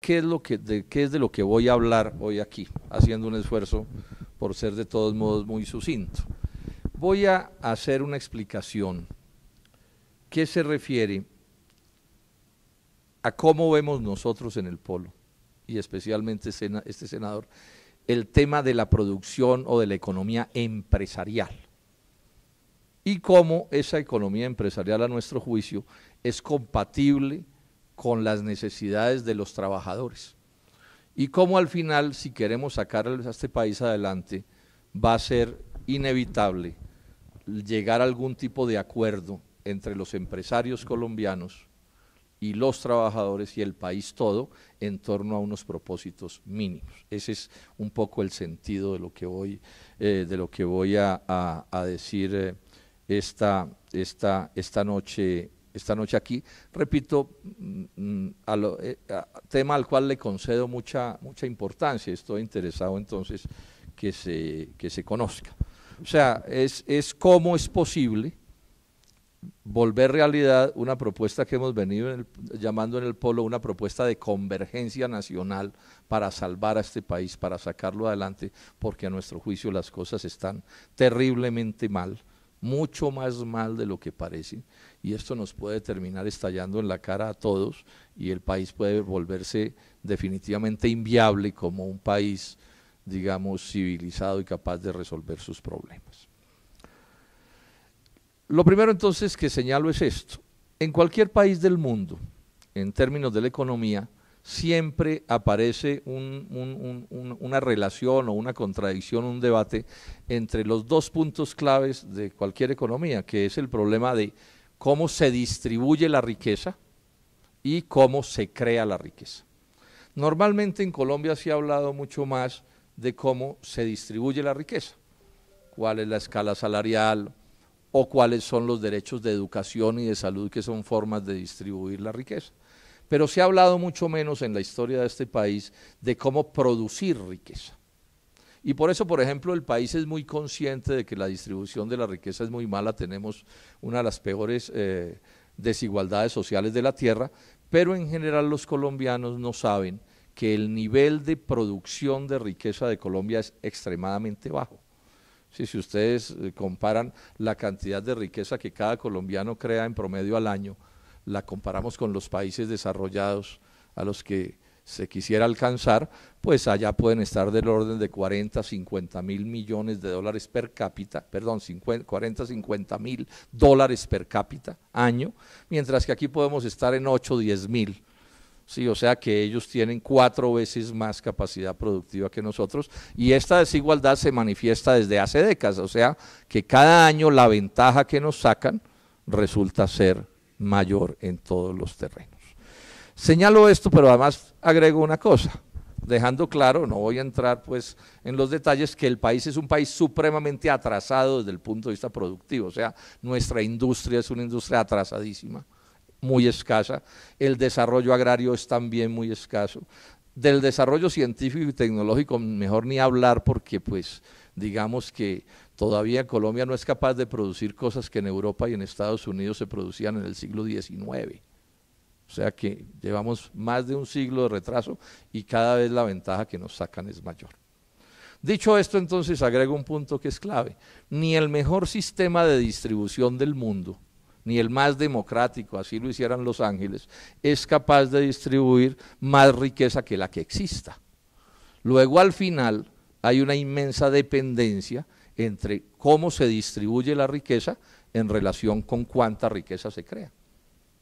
qué es de lo que voy a hablar hoy aquí, haciendo un esfuerzo por ser de todos modos muy sucinto. Voy a hacer una explicación que se refiere a cómo vemos nosotros en el Polo, y especialmente este senador, el tema de la producción o de la economía empresarial, y cómo esa economía empresarial, a nuestro juicio, es compatible con las necesidades de los trabajadores, y cómo al final, si queremos sacar a este país adelante, va a ser inevitable llegar a algún tipo de acuerdo entre los empresarios colombianos y los trabajadores y el país todo en torno a unos propósitos mínimos. Ese es un poco el sentido de lo que voy a decir esta noche aquí. Repito, tema al cual le concedo mucha importancia. Estoy interesado entonces que se conozca. O sea, es cómo es posible volver realidad una propuesta que hemos venido llamando en el Polo una propuesta de convergencia nacional para salvar a este país, para sacarlo adelante, porque a nuestro juicio las cosas están terriblemente mal, mucho más mal de lo que parece, y esto nos puede terminar estallando en la cara a todos, y el país puede volverse definitivamente inviable como un país, digamos, civilizado y capaz de resolver sus problemas. Lo primero entonces que señalo es esto: en cualquier país del mundo, en términos de la economía, siempre aparece una relación o una contradicción, un debate entre los dos puntos claves de cualquier economía, que es el problema de cómo se distribuye la riqueza y cómo se crea la riqueza. Normalmente en Colombia se ha hablado mucho más de cómo se distribuye la riqueza, cuál es la escala salarial, o cuáles son los derechos de educación y de salud, que son formas de distribuir la riqueza. Pero se ha hablado mucho menos en la historia de este país de cómo producir riqueza. Y por eso, por ejemplo, el país es muy consciente de que la distribución de la riqueza es muy mala, tenemos una de las peores desigualdades sociales de la tierra, pero en general los colombianos no saben que el nivel de producción de riqueza de Colombia es extremadamente bajo. Sí, si ustedes comparan la cantidad de riqueza que cada colombiano crea en promedio al año, la comparamos con los países desarrollados a los que se quisiera alcanzar, pues allá pueden estar del orden de 40, 50 mil millones de dólares per cápita, perdón, 40, 50 mil dólares per cápita año, mientras que aquí podemos estar en 8, 10 mil. Sí, o sea que ellos tienen 4 veces más capacidad productiva que nosotros, y esta desigualdad se manifiesta desde hace décadas, o sea que cada año la ventaja que nos sacan resulta ser mayor en todos los terrenos. Señalo esto, pero además agrego una cosa, dejando claro, no voy a entrar pues en los detalles, que el país es un país supremamente atrasado desde el punto de vista productivo, o sea, nuestra industria es una industria atrasadísima, muy escasa, el desarrollo agrario es también muy escaso, del desarrollo científico y tecnológico mejor ni hablar, porque pues digamos que todavía Colombia no es capaz de producir cosas que en Europa y en Estados Unidos se producían en el siglo XIX, o sea que llevamos más de un siglo de retraso y cada vez la ventaja que nos sacan es mayor. Dicho esto, entonces agrego un punto que es clave: ni el mejor sistema de distribución del mundo, ni el más democrático, así lo hicieran Los Ángeles, es capaz de distribuir más riqueza que la que exista. Luego, al final, hay una inmensa dependencia entre cómo se distribuye la riqueza en relación con cuánta riqueza se crea.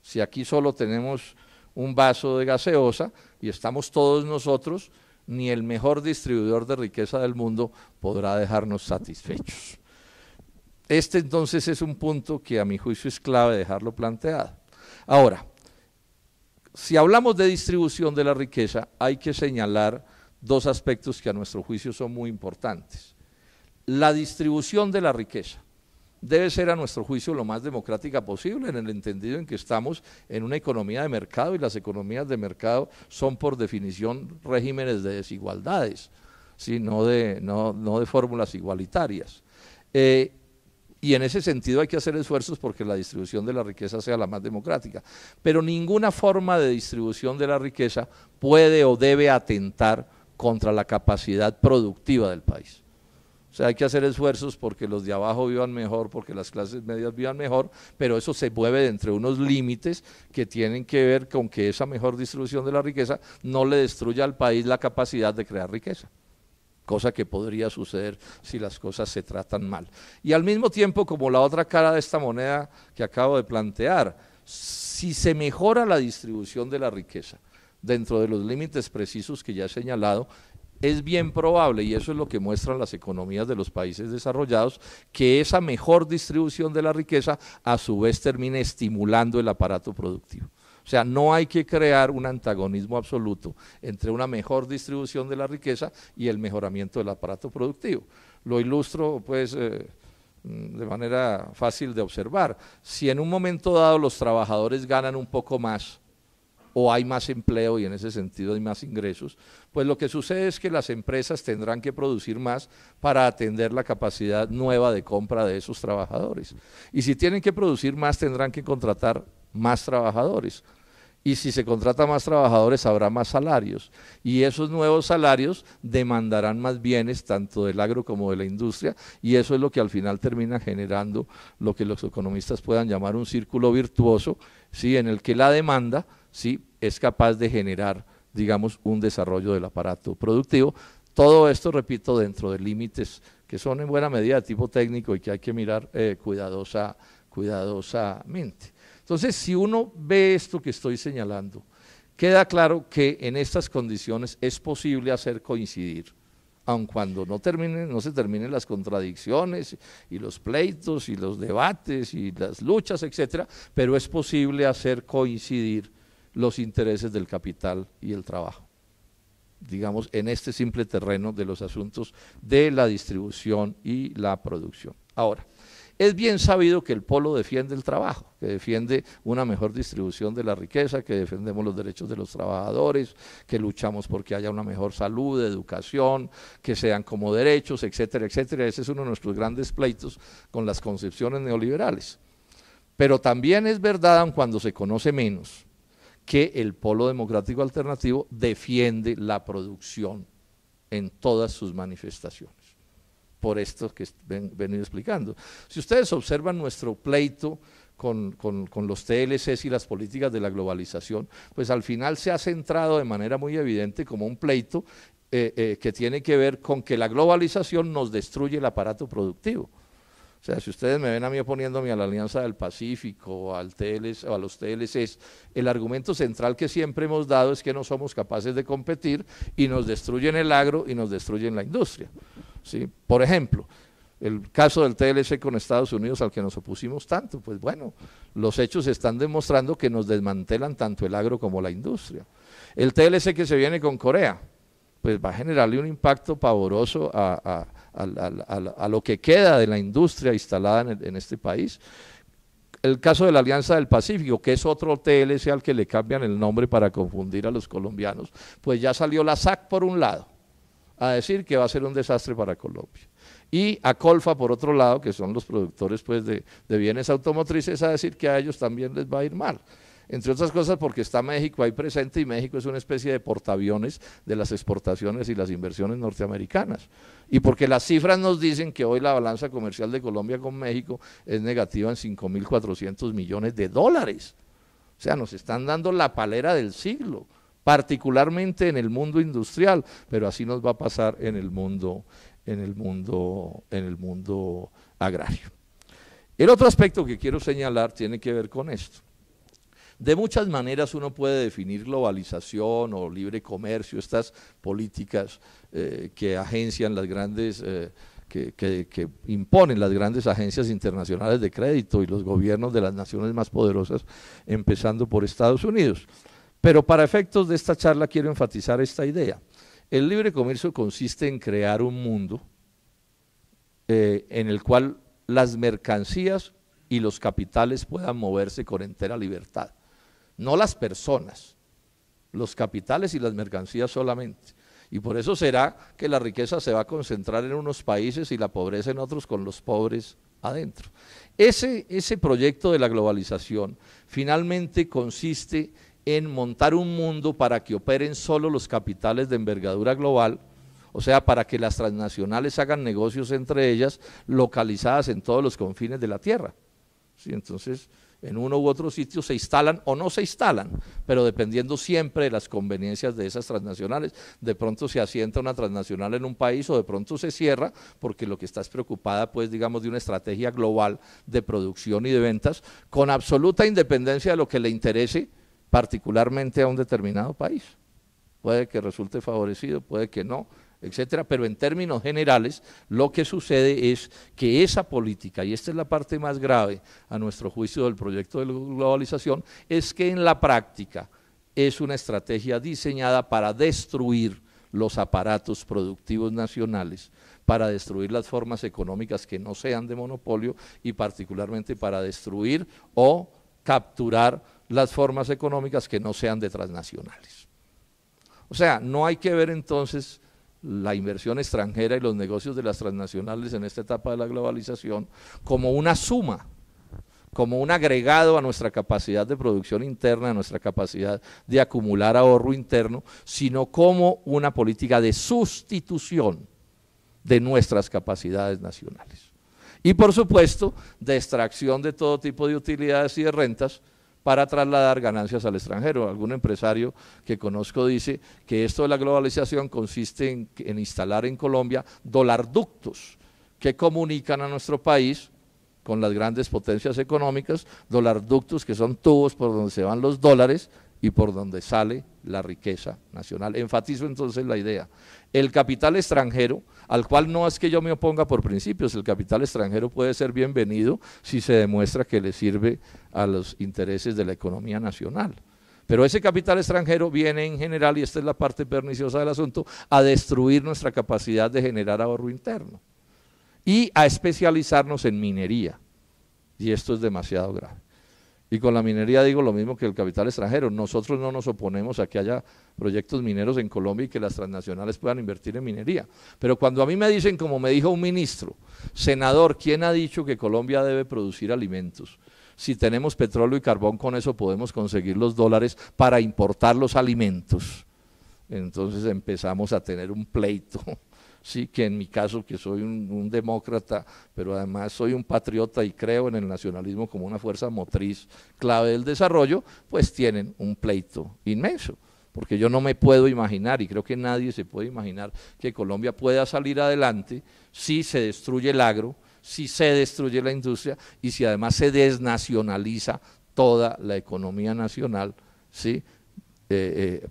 Si aquí solo tenemos un vaso de gaseosa y estamos todos nosotros, ni el mejor distribuidor de riqueza del mundo podrá dejarnos satisfechos. Este entonces es un punto que a mi juicio es clave dejarlo planteado. Ahora, si hablamos de distribución de la riqueza, hay que señalar dos aspectos que a nuestro juicio son muy importantes. La distribución de la riqueza debe ser a nuestro juicio lo más democrática posible, en el entendido en que estamos en una economía de mercado, y las economías de mercado son por definición regímenes de desigualdades, ¿sí? no de fórmulas igualitarias. Y en ese sentido hay que hacer esfuerzos porque la distribución de la riqueza sea la más democrática. Pero ninguna forma de distribución de la riqueza puede o debe atentar contra la capacidad productiva del país. O sea, hay que hacer esfuerzos porque los de abajo vivan mejor, porque las clases medias vivan mejor, pero eso se mueve entre unos límites que tienen que ver con que esa mejor distribución de la riqueza no le destruya al país la capacidad de crear riqueza, cosa que podría suceder si las cosas se tratan mal. Y al mismo tiempo, como la otra cara de esta moneda que acabo de plantear, si se mejora la distribución de la riqueza dentro de los límites precisos que ya he señalado, es bien probable, y eso es lo que muestran las economías de los países desarrollados, que esa mejor distribución de la riqueza a su vez termine estimulando el aparato productivo. O sea, no hay que crear un antagonismo absoluto entre una mejor distribución de la riqueza y el mejoramiento del aparato productivo. Lo ilustro pues de manera fácil de observar. Si en un momento dado los trabajadores ganan un poco más, o hay más empleo y en ese sentido hay más ingresos, pues lo que sucede es que las empresas tendrán que producir más para atender la capacidad nueva de compra de esos trabajadores. Y si tienen que producir más, tendrán que contratar más trabajadores. Y si se contrata más trabajadores, habrá más salarios. Y esos nuevos salarios demandarán más bienes, tanto del agro como de la industria, y eso es lo que al final termina generando lo que los economistas puedan llamar un círculo virtuoso, ¿sí?, en el que la demanda, ¿sí?, es capaz de generar, digamos, un desarrollo del aparato productivo. Todo esto, repito, dentro de límites que son en buena medida de tipo técnico y que hay que mirar cuidadosamente. Entonces, si uno ve esto que estoy señalando, queda claro que en estas condiciones es posible hacer coincidir, aun cuando no se terminen las contradicciones y los pleitos y los debates y las luchas, etcétera, pero es posible hacer coincidir los intereses del capital y el trabajo, digamos, en este simple terreno de los asuntos de la distribución y la producción. Ahora, es bien sabido que el polo defiende el trabajo, que defiende una mejor distribución de la riqueza, que defendemos los derechos de los trabajadores, que luchamos porque haya una mejor salud, educación, que sean como derechos, etcétera, etcétera. Ese es uno de nuestros grandes pleitos con las concepciones neoliberales. Pero también es verdad, aun cuando se conoce menos, que el polo democrático alternativo defiende la producción en todas sus manifestaciones, por esto que he venido explicando. Si ustedes observan nuestro pleito con los TLCs y las políticas de la globalización, pues al final se ha centrado de manera muy evidente como un pleito que tiene que ver con que la globalización nos destruye el aparato productivo. O sea, si ustedes me ven a mí oponiéndome a la Alianza del Pacífico o a los TLCs, el argumento central que siempre hemos dado es que no somos capaces de competir y nos destruyen el agro y nos destruyen la industria, ¿sí? Por ejemplo, el caso del TLC con Estados Unidos al que nos opusimos tanto, pues bueno, los hechos están demostrando que nos desmantelan tanto el agro como la industria. El TLC que se viene con Corea, pues va a generarle un impacto pavoroso a lo que queda de la industria instalada en este país. El caso de la Alianza del Pacífico, que es otro TLC al que le cambian el nombre para confundir a los colombianos, pues ya salió la SAC por un lado, a decir que va a ser un desastre para Colombia. Y a Colfa, por otro lado, que son los productores pues, de bienes automotrices, a decir que a ellos también les va a ir mal. Entre otras cosas porque está México ahí presente y México es una especie de portaaviones de las exportaciones y las inversiones norteamericanas. Y porque las cifras nos dicen que hoy la balanza comercial de Colombia con México es negativa en 5.400 millones de dólares. O sea, nos están dando la palera del siglo, particularmente en el mundo industrial, pero así nos va a pasar en el mundo agrario. El otro aspecto que quiero señalar tiene que ver con esto. De muchas maneras uno puede definir globalización o libre comercio, estas políticas que agencian las grandes, que imponen las grandes agencias internacionales de crédito y los gobiernos de las naciones más poderosas, empezando por Estados Unidos. Pero para efectos de esta charla quiero enfatizar esta idea. El libre comercio consiste en crear un mundo en el cual las mercancías y los capitales puedan moverse con entera libertad. No las personas, los capitales y las mercancías solamente. Y por eso será que la riqueza se va a concentrar en unos países y la pobreza en otros, con los pobres adentro. Ese proyecto de la globalización finalmente consiste en montar un mundo para que operen solo los capitales de envergadura global, o sea, para que las transnacionales hagan negocios entre ellas localizadas en todos los confines de la tierra. ¿Sí? Entonces, en uno u otro sitio se instalan o no se instalan, pero dependiendo siempre de las conveniencias de esas transnacionales. De pronto se asienta una transnacional en un país o de pronto se cierra porque lo que está es preocupada, pues, digamos, de una estrategia global de producción y de ventas con absoluta independencia de lo que le interese particularmente a un determinado país. Puede que resulte favorecido, puede que no, etcétera, pero en términos generales lo que sucede es que esa política, y esta es la parte más grave a nuestro juicio del proyecto de globalización, es que en la práctica es una estrategia diseñada para destruir los aparatos productivos nacionales, para destruir las formas económicas que no sean de monopolio y particularmente para destruir o capturar las formas económicas que no sean de transnacionales. O sea, no hay que ver entonces la inversión extranjera y los negocios de las transnacionales en esta etapa de la globalización como una suma, como un agregado a nuestra capacidad de producción interna, a nuestra capacidad de acumular ahorro interno, sino como una política de sustitución de nuestras capacidades nacionales. Y por supuesto, de extracción de todo tipo de utilidades y de rentas para trasladar ganancias al extranjero. Algún empresario que conozco dice que esto de la globalización consiste en instalar en Colombia dolarductos que comunican a nuestro país con las grandes potencias económicas, dolarductos que son tubos por donde se van los dólares y por donde sale la riqueza nacional. Enfatizo entonces la idea. El capital extranjero, al cual no es que yo me oponga por principios, el capital extranjero puede ser bienvenido si se demuestra que le sirve a los intereses de la economía nacional. Pero ese capital extranjero viene en general, y esta es la parte perniciosa del asunto, a destruir nuestra capacidad de generar ahorro interno y a especializarnos en minería. Y esto es demasiado grave. Y con la minería digo lo mismo que el capital extranjero. Nosotros no nos oponemos a que haya proyectos mineros en Colombia y que las transnacionales puedan invertir en minería. Pero cuando a mí me dicen, como me dijo un ministro, senador, ¿quién ha dicho que Colombia debe producir alimentos? Si tenemos petróleo y carbón, con eso podemos conseguir los dólares para importar los alimentos. Entonces empezamos a tener un pleito. Sí, que en mi caso, que soy un demócrata, pero además soy un patriota y creo en el nacionalismo como una fuerza motriz clave del desarrollo, pues tienen un pleito inmenso, porque yo no me puedo imaginar, y creo que nadie se puede imaginar, que Colombia pueda salir adelante si se destruye el agro, si se destruye la industria y si además se desnacionaliza toda la economía nacional, ¿sí?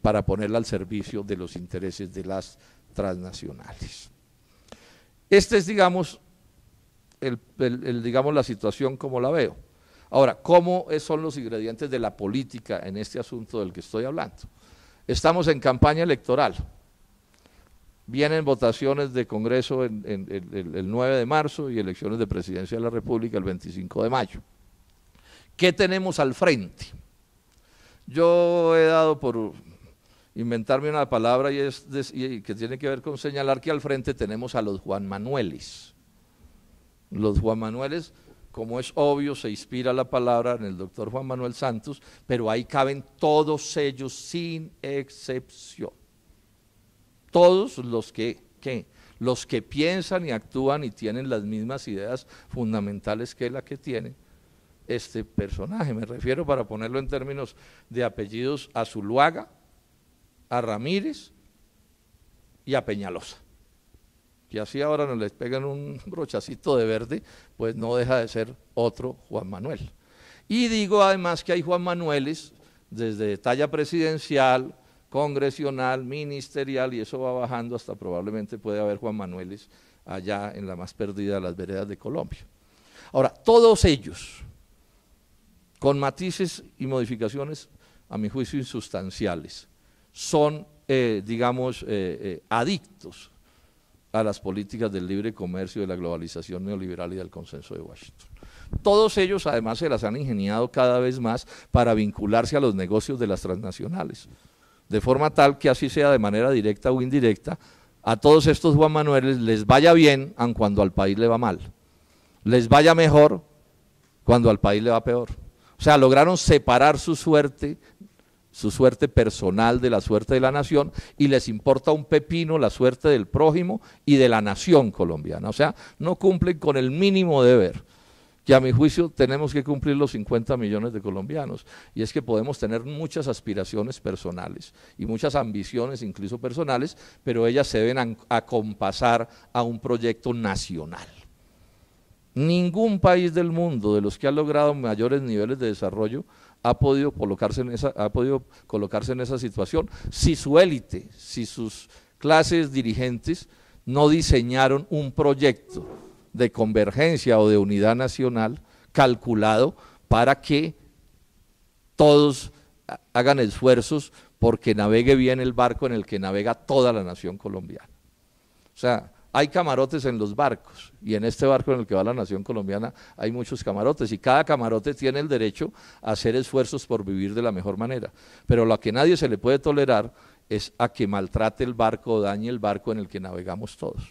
Para ponerla al servicio de los intereses de las transnacionales. Esta es, digamos, digamos, la situación como la veo. Ahora, ¿cómo son los ingredientes de la política en este asunto del que estoy hablando? Estamos en campaña electoral. Vienen votaciones de Congreso el 9 de marzo y elecciones de Presidencia de la República el 25 de mayo. ¿Qué tenemos al frente? Yo he dado por inventarme una palabra y que tiene que ver con señalar que al frente tenemos a los Juan Manueles. Los Juan Manueles, como es obvio, se inspira la palabra en el doctor Juan Manuel Santos, pero ahí caben todos ellos sin excepción. Todos los los que piensan y actúan y tienen las mismas ideas fundamentales que la que tiene este personaje. Me refiero, para ponerlo en términos de apellidos, a Zuluaga, a Ramírez y a Peñalosa, que así ahora nos les pegan un brochacito de verde, pues no deja de ser otro Juan Manuel. Y digo además que hay Juan Manueles desde talla presidencial, congresional, ministerial, y eso va bajando hasta probablemente puede haber Juan Manueles allá en la más perdida de las veredas de Colombia. Ahora, todos ellos, con matices y modificaciones, a mi juicio insustanciales, son, digamos, adictos a las políticas del libre comercio, de la globalización neoliberal y del consenso de Washington. Todos ellos además se las han ingeniado cada vez más para vincularse a los negocios de las transnacionales, de forma tal que así sea de manera directa o indirecta, a todos estos Juan Manueles les vaya bien aun cuando al país le va mal. les vaya mejor cuando al país le va peor. O sea, lograron separar su suerte personal de la suerte de la nación, y les importa un pepino la suerte del prójimo y de la nación colombiana. O sea, no cumplen con el mínimo deber, que a mi juicio tenemos que cumplir los 50 millones de colombianos, y es que podemos tener muchas aspiraciones personales y muchas ambiciones incluso personales, pero ellas se deben acompasar a un proyecto nacional. Ningún país del mundo de los que ha logrado mayores niveles de desarrollo ha podido colocarse en esa situación si su élite, si sus clases dirigentes no diseñaron un proyecto de convergencia o de unidad nacional calculado para que todos hagan esfuerzos porque navegue bien el barco en el que navega toda la nación colombiana. O sea, hay camarotes en los barcos, y en este barco en el que va la nación colombiana hay muchos camarotes, y cada camarote tiene el derecho a hacer esfuerzos por vivir de la mejor manera, pero lo que nadie se le puede tolerar es a que maltrate el barco o dañe el barco en el que navegamos todos,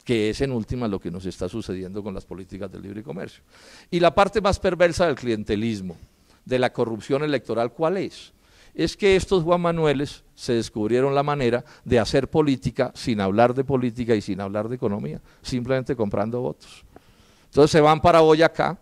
que es en última lo que nos está sucediendo con las políticas del libre comercio. Y la parte más perversa del clientelismo, de la corrupción electoral, ¿cuál es? Es que estos Juan Manueles se descubrieron la manera de hacer política sin hablar de política y sin hablar de economía, simplemente comprando votos. Entonces se van para Boyacá,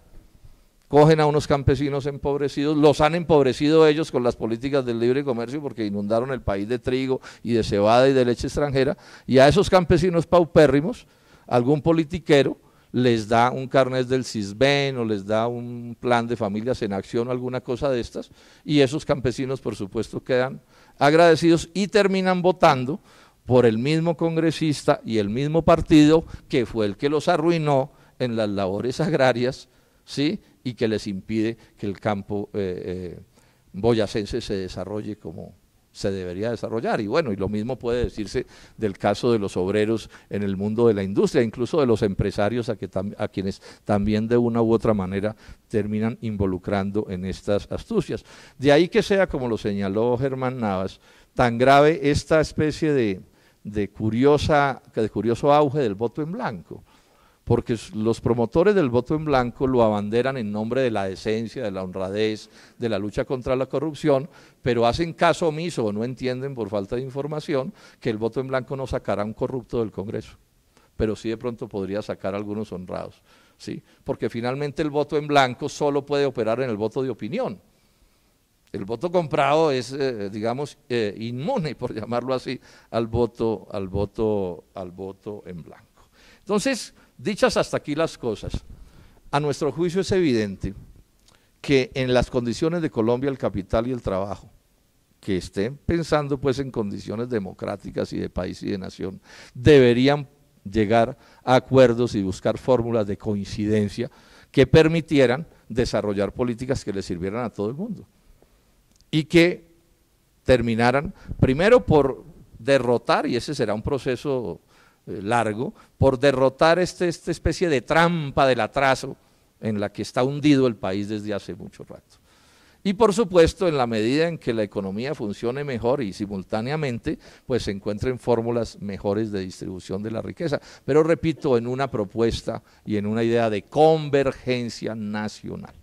cogen a unos campesinos empobrecidos, los han empobrecido ellos con las políticas del libre comercio porque inundaron el país de trigo y de cebada y de leche extranjera, y a esos campesinos paupérrimos, algún politiquero les da un carnet del Sisbén o les da un plan de familias en acción o alguna cosa de estas, y esos campesinos por supuesto quedan agradecidos y terminan votando por el mismo congresista y el mismo partido que fue el que los arruinó en las labores agrarias, ¿sí?, y que les impide que el campo boyacense se desarrolle como se debería desarrollar. Y bueno, y lo mismo puede decirse del caso de los obreros en el mundo de la industria, incluso de los empresarios a quienes también de una u otra manera terminan involucrando en estas astucias. De ahí que sea, como lo señaló Germán Navas, tan grave esta especie de curioso auge del voto en blanco, porque los promotores del voto en blanco lo abanderan en nombre de la decencia, de la honradez, de la lucha contra la corrupción, pero hacen caso omiso o no entienden por falta de información que el voto en blanco no sacará a un corrupto del Congreso, pero sí de pronto podría sacar a algunos honrados, ¿sí? Porque finalmente el voto en blanco solo puede operar en el voto de opinión. El voto comprado es, digamos, inmune, por llamarlo así, al voto en blanco. Entonces, dichas hasta aquí las cosas, a nuestro juicio es evidente que en las condiciones de Colombia el capital y el trabajo, que estén pensando pues en condiciones democráticas y de país y de nación, deberían llegar a acuerdos y buscar fórmulas de coincidencia que permitieran desarrollar políticas que le sirvieran a todo el mundo y que terminaran primero por derrotar, y ese será un proceso largo, por derrotar esta especie de trampa del atraso en la que está hundido el país desde hace mucho rato. Y por supuesto, en la medida en que la economía funcione mejor y simultáneamente, pues se encuentren fórmulas mejores de distribución de la riqueza, pero repito, en una propuesta y en una idea de convergencia nacional.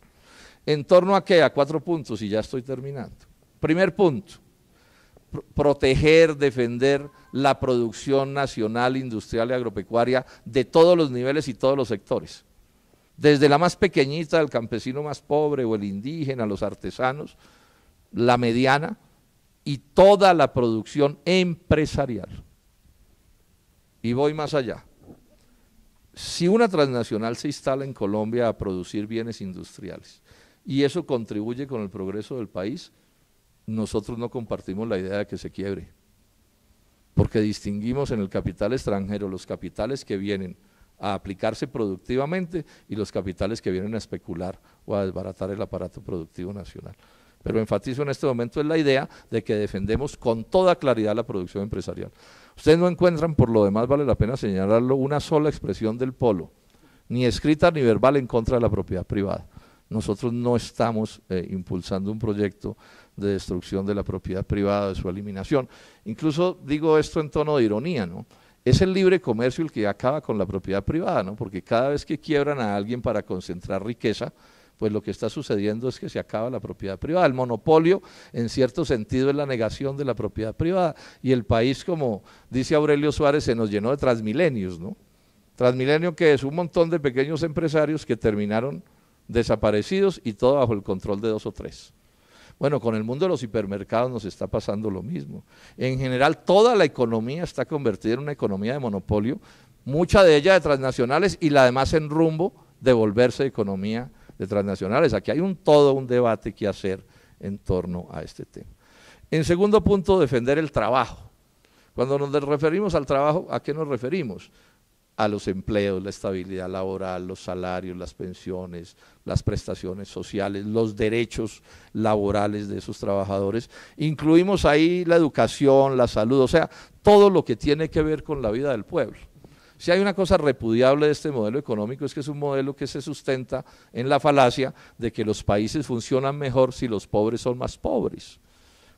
¿En torno a qué? A 4 puntos, y ya estoy terminando. Primer punto, proteger, defender la producción nacional, industrial y agropecuaria de todos los niveles y todos los sectores, desde la más pequeñita, el campesino más pobre o el indígena, los artesanos, la mediana y toda la producción empresarial. Y voy más allá. Si una transnacional se instala en Colombia a producir bienes industriales y eso contribuye con el progreso del país, nosotros no compartimos la idea de que se quiebre, porque distinguimos en el capital extranjero los capitales que vienen a aplicarse productivamente y los capitales que vienen a especular o a desbaratar el aparato productivo nacional. Pero enfatizo en este momento en la idea de que defendemos con toda claridad la producción empresarial. Ustedes no encuentran, por lo demás vale la pena señalarlo, una sola expresión del Polo, ni escrita ni verbal, en contra de la propiedad privada. Nosotros no estamos impulsando un proyecto de destrucción de la propiedad privada, de su eliminación. Incluso digo esto en tono de ironía, ¿no? es el libre comercio el que acaba con la propiedad privada, ¿no? Porque cada vez que quiebran a alguien para concentrar riqueza, pues lo que está sucediendo es que se acaba la propiedad privada. El monopolio, en cierto sentido, es la negación de la propiedad privada. Y el país, como dice Aurelio Suárez, se nos llenó de transmilenios, ¿no? Transmilenio, que es un montón de pequeños empresarios que terminaron desaparecidos y todo bajo el control de 2 o 3. Bueno, con el mundo de los hipermercados nos está pasando lo mismo. En general, toda la economía está convertida en una economía de monopolio, mucha de ella de transnacionales y la demás en rumbo de volverse economía de transnacionales. Aquí hay todo un debate que hacer en torno a este tema. En segundo punto, defender el trabajo. Cuando nos referimos al trabajo, ¿a qué nos referimos? A los empleos, la estabilidad laboral, los salarios, las pensiones, las prestaciones sociales, los derechos laborales de esos trabajadores. Incluimos ahí la educación, la salud, o sea, todo lo que tiene que ver con la vida del pueblo. Si hay una cosa repudiable de este modelo económico es que es un modelo que se sustenta en la falacia de que los países funcionan mejor si los pobres son más pobres,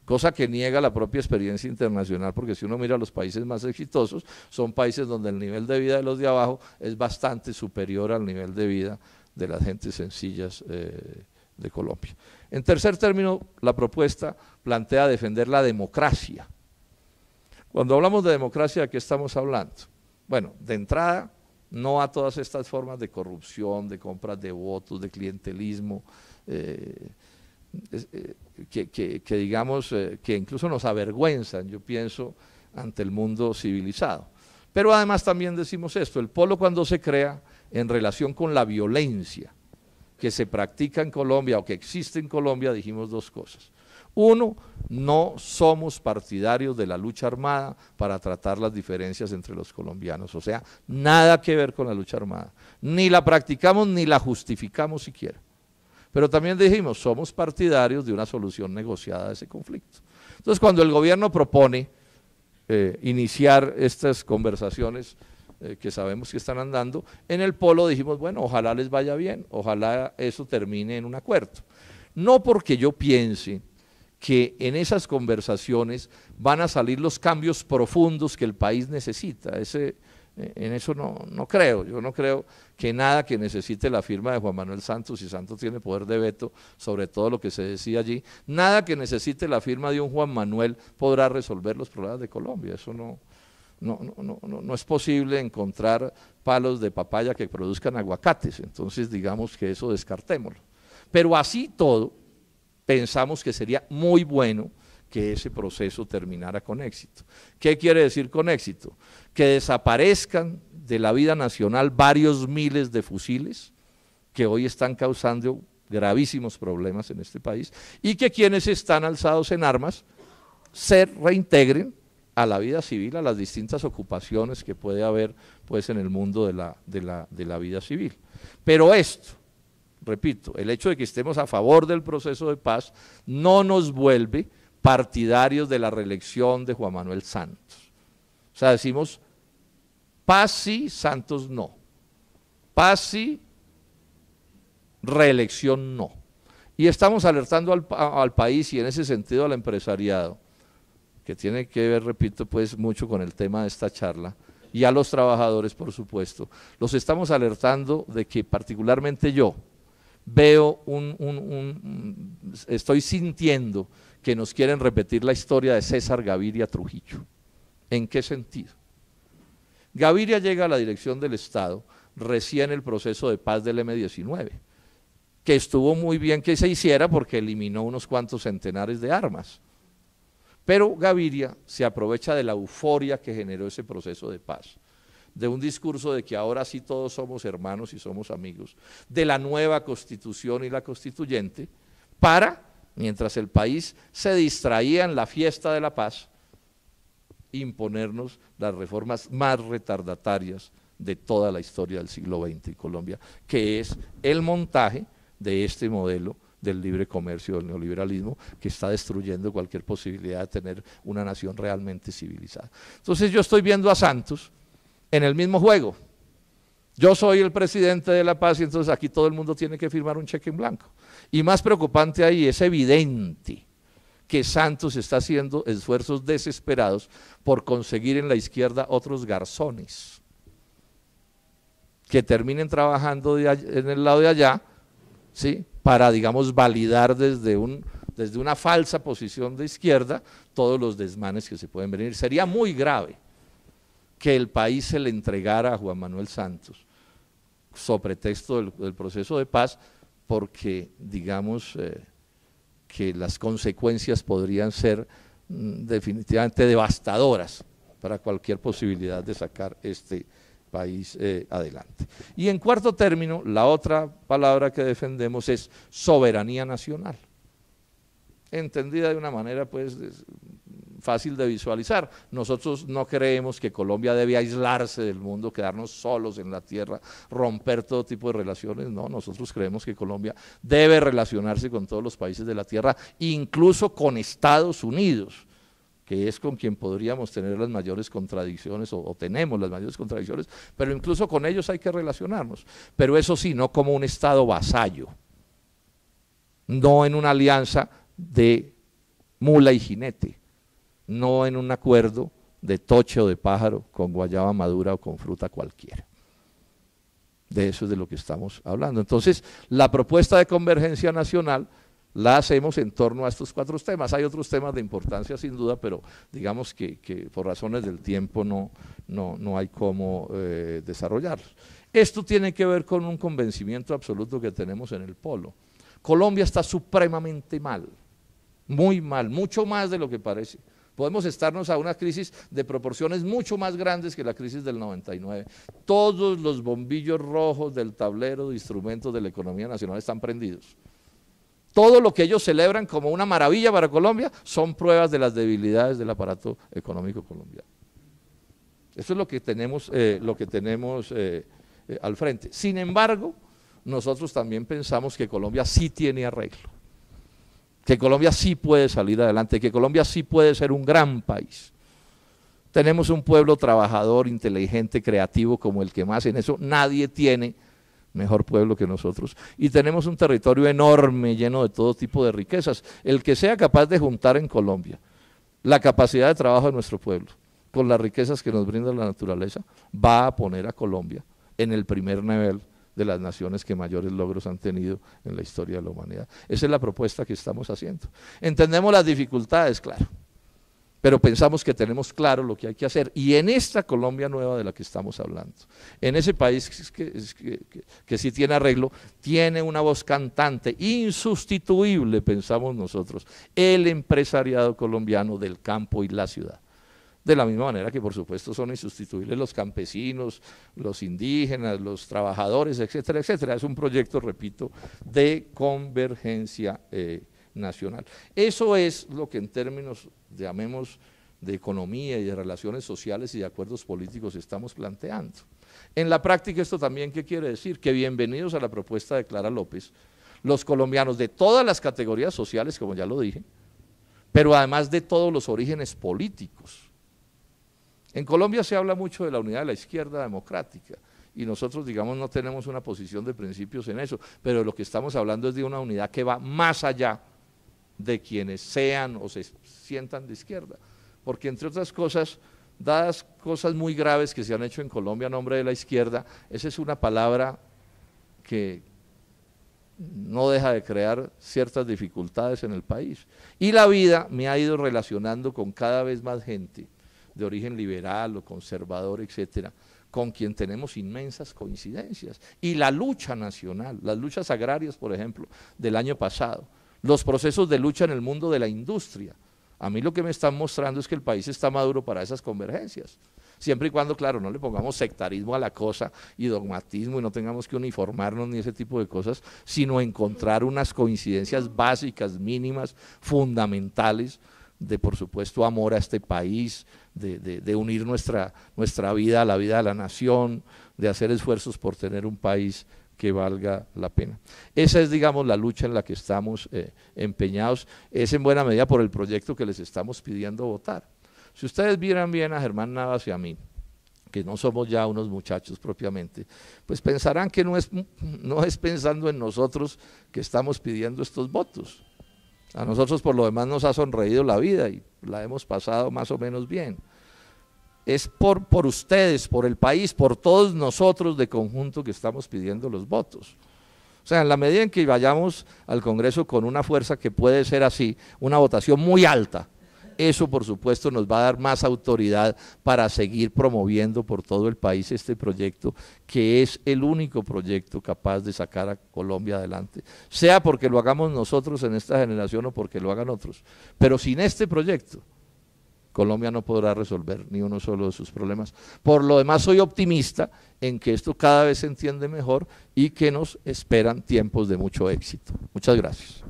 cosa que niega la propia experiencia internacional, porque si uno mira los países más exitosos, son países donde el nivel de vida de los de abajo es bastante superior al nivel de vida de las gentes sencillas de Colombia. En tercer término, la propuesta plantea defender la democracia. Cuando hablamos de democracia, ¿de qué estamos hablando? Bueno, de entrada, no a todas estas formas de corrupción, de compras de votos, de clientelismo, que digamos que incluso nos avergüenzan, yo pienso, ante el mundo civilizado. Pero además también decimos esto, el polo cuando se crea en relación con la violencia que se practica en Colombia o que existe en Colombia, dijimos 2 cosas. Uno, no somos partidarios de la lucha armada para tratar las diferencias entre los colombianos, o sea, nada que ver con la lucha armada, ni la practicamos ni la justificamos siquiera. Pero también dijimos, somos partidarios de una solución negociada de ese conflicto. Entonces, cuando el gobierno propone iniciar estas conversaciones que sabemos que están andando, en el polo dijimos, bueno, ojalá les vaya bien, ojalá eso termine en un acuerdo. No porque yo piense que en esas conversaciones van a salir los cambios profundos que el país necesita, en eso no creo. Yo no creo que nada que necesite la firma de Juan Manuel Santos, y Santos tiene poder de veto sobre todo lo que se decía allí, nada que necesite la firma de un Juan Manuel podrá resolver los problemas de Colombia. Eso no es posible encontrar palos de papaya que produzcan aguacates, entonces digamos que eso descartémoslo. Pero así todo, pensamos que sería muy bueno que ese proceso terminara con éxito. ¿Qué quiere decir con éxito? Que desaparezcan de la vida nacional varios miles de fusiles que hoy están causando gravísimos problemas en este país y que quienes están alzados en armas se reintegren a la vida civil, a las distintas ocupaciones que puede haber pues, en el mundo de la vida civil. Pero esto, repito, el hecho de que estemos a favor del proceso de paz no nos vuelve partidarios de la reelección de Juan Manuel Santos. O sea, decimos paz sí, Santos no. Paz sí, reelección no. Y estamos alertando al país y en ese sentido al empresariado, que tiene que ver, repito, pues mucho con el tema de esta charla, y a los trabajadores, por supuesto. Los estamos alertando de que particularmente yo veo estoy sintiendo que nos quieren repetir la historia de César Gaviria Trujillo. ¿En qué sentido? Gaviria llega a la dirección del Estado recién el proceso de paz del M-19, que estuvo muy bien que se hiciera porque eliminó unos cuantos centenares de armas. Pero Gaviria se aprovecha de la euforia que generó ese proceso de paz, de un discurso de que ahora sí todos somos hermanos y somos amigos, de la nueva Constitución y la Constituyente, para, mientras el país se distraía en la fiesta de la paz, imponernos las reformas más retardatarias de toda la historia del siglo XX en Colombia, que es el montaje de este modelo del libre comercio, del neoliberalismo, que está destruyendo cualquier posibilidad de tener una nación realmente civilizada. Entonces yo estoy viendo a Santos en el mismo juego. Yo soy el presidente de la paz y entonces aquí todo el mundo tiene que firmar un cheque en blanco. Y más preocupante ahí, es evidente que Santos está haciendo esfuerzos desesperados por conseguir en la izquierda otros garzones que terminen trabajando en el lado de allá, ¿sí?, para, digamos, validar desde una falsa posición de izquierda todos los desmanes que se pueden venir. Sería muy grave que el país se le entregara a Juan Manuel Santos, sobre pretexto del proceso de paz, porque, digamos, que las consecuencias podrían ser definitivamente devastadoras para cualquier posibilidad de sacar este país adelante. Y en cuarto término, la otra palabra que defendemos es soberanía nacional, entendida de una manera pues fácil de visualizar. Nosotros no creemos que Colombia debe aislarse del mundo, quedarnos solos en la tierra, romper todo tipo de relaciones. No, nosotros creemos que Colombia debe relacionarse con todos los países de la tierra, incluso con Estados Unidos, que es con quien podríamos tener las mayores contradicciones, o tenemos las mayores contradicciones, pero incluso con ellos hay que relacionarnos, pero eso sí, no como un Estado vasallo, no en una alianza de mula y jinete, no en un acuerdo de toche o de pájaro con guayaba madura o con fruta cualquiera. De eso es de lo que estamos hablando. Entonces, la propuesta de convergencia nacional la hacemos en torno a estos cuatro temas. Hay otros temas de importancia sin duda, pero digamos que por razones del tiempo no hay cómo desarrollarlos. Esto tiene que ver con un convencimiento absoluto que tenemos en el polo. Colombia está supremamente mal, muy mal, mucho más de lo que parece. Podemos estarnos a una crisis de proporciones mucho más grandes que la crisis del 99. Todos los bombillos rojos del tablero de instrumentos de la economía nacional están prendidos. Todo lo que ellos celebran como una maravilla para Colombia son pruebas de las debilidades del aparato económico colombiano. Eso es lo que tenemos, al frente. Sin embargo, nosotros también pensamos que Colombia sí tiene arreglo, que Colombia sí puede salir adelante, que Colombia sí puede ser un gran país. Tenemos un pueblo trabajador, inteligente, creativo, como el que más, en eso nadie tiene mejor pueblo que nosotros, y tenemos un territorio enorme, lleno de todo tipo de riquezas. El que sea capaz de juntar en Colombia la capacidad de trabajo de nuestro pueblo con las riquezas que nos brinda la naturaleza, va a poner a Colombia en el primer nivel de las naciones que mayores logros han tenido en la historia de la humanidad. Esa es la propuesta que estamos haciendo. Entendemos las dificultades, claro, pero pensamos que tenemos claro lo que hay que hacer, y en esta Colombia nueva de la que estamos hablando, en ese país que sí tiene arreglo, tiene una voz cantante insustituible, pensamos nosotros, el empresariado colombiano del campo y la ciudad. De la misma manera que por supuesto son insustituibles los campesinos, los indígenas, los trabajadores, etcétera, etcétera. Es un proyecto, repito, de convergencia nacional. Eso es lo que en términos, llamemos, de economía y de relaciones sociales y de acuerdos políticos estamos planteando. En la práctica esto también, ¿qué quiere decir? Que bienvenidos a la propuesta de Clara López, los colombianos de todas las categorías sociales, como ya lo dije, pero además de todos los orígenes políticos. En Colombia se habla mucho de la unidad de la izquierda democrática, y nosotros, digamos, no tenemos una posición de principios en eso, pero lo que estamos hablando es de una unidad que va más allá de quienes sean o se sientan de izquierda, porque entre otras cosas, dadas cosas muy graves que se han hecho en Colombia a nombre de la izquierda, esa es una palabra que no deja de crear ciertas dificultades en el país. Y la vida me ha ido relacionando con cada vez más gente de origen liberal o conservador, etcétera, con quien tenemos inmensas coincidencias. Y la lucha nacional, las luchas agrarias, por ejemplo, del año pasado, los procesos de lucha en el mundo de la industria, a mí lo que me están mostrando es que el país está maduro para esas convergencias, siempre y cuando, claro, no le pongamos sectarismo a la cosa y dogmatismo y no tengamos que uniformarnos ni ese tipo de cosas, sino encontrar unas coincidencias básicas, mínimas, fundamentales, de por supuesto amor a este país, de unir nuestra vida a la vida de la nación, de hacer esfuerzos por tener un país que valga la pena. Esa es, digamos, la lucha en la que estamos empeñados, es en buena medida por el proyecto que les estamos pidiendo votar. Si ustedes vieran bien a Germán Navas y a mí, que no somos ya unos muchachos propiamente, pues pensarán que no es pensando en nosotros que estamos pidiendo estos votos, A nosotros por lo demás nos ha sonreído la vida y la hemos pasado más o menos bien. Es por ustedes, por el país, por todos nosotros de conjunto que estamos pidiendo los votos. O sea, en la medida en que vayamos al Congreso con una fuerza que puede ser así, una votación muy alta, eso por supuesto nos va a dar más autoridad para seguir promoviendo por todo el país este proyecto, que es el único proyecto capaz de sacar a Colombia adelante, sea porque lo hagamos nosotros en esta generación o porque lo hagan otros. Pero sin este proyecto, Colombia no podrá resolver ni uno solo de sus problemas. Por lo demás, soy optimista en que esto cada vez se entiende mejor y que nos esperan tiempos de mucho éxito. Muchas gracias.